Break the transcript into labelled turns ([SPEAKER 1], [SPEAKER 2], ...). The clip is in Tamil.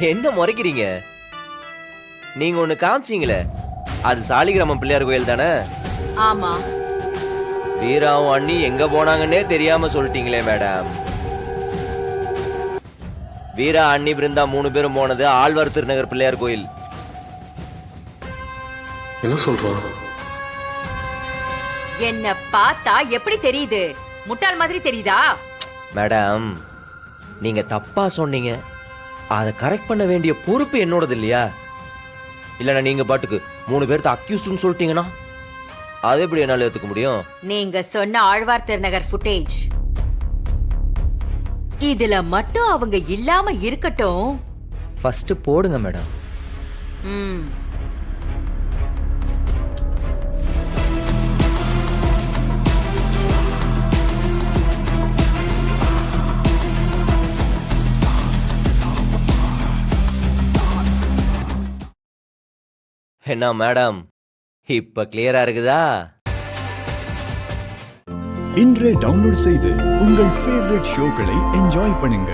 [SPEAKER 1] என்ன முறைக்கிறீங்க? நீங்க ஒண்ணு காமிச்சீங்களே, அது சாலிகிராமம் பிள்ளையார் கோயில் தானே?
[SPEAKER 2] ஆமா.
[SPEAKER 1] வீராவும் அண்ணி எங்க போனாங்கன்னே தெரியாம சொல்லிட்டீங்களே மேடம். வீரா அண்ணி பிருந்தா 3 பேரும் போனது ஆழ்வார் திருநகர் பிள்ளையார் கோயில்.
[SPEAKER 3] என்ன சொல்றான்?
[SPEAKER 2] என்ன பார்த்தா எப்படி தெரியுது? முட்டாள் மாதிரி தெரியுதா?
[SPEAKER 1] மேடம், நீங்க தப்பா சொன்னீங்க. அதை கரெக்ட் பண்ண வேண்டிய பொறுப்பு என்னோடது இல்லையா? இல்லைன்னா நீங்க பாட்டுக்கு 3 பேர்த்த அக்யூஸ்ட்னு சொல்லிட்டீங்கன்னா அது எப்படி என்னால ஏத்துக்க முடியும்?
[SPEAKER 2] நீங்க சொன்ன ஆழ்வார் திருநகர் ஃபுட்டேஜ் இதுல மட்டும் அவங்க இல்லாம இருக்கட்டும்.
[SPEAKER 1] ஃபர்ஸ்ட் போடுங்க மேடம்.
[SPEAKER 2] ம்.
[SPEAKER 1] என்ன மேடம், இப்ப கிளியரா இருக்குதா?
[SPEAKER 4] இன்றே டவுன்லோட் செய்து உங்கள் ஃபேவரட் ஷோக்களை என்ஜாய் பண்ணுங்க.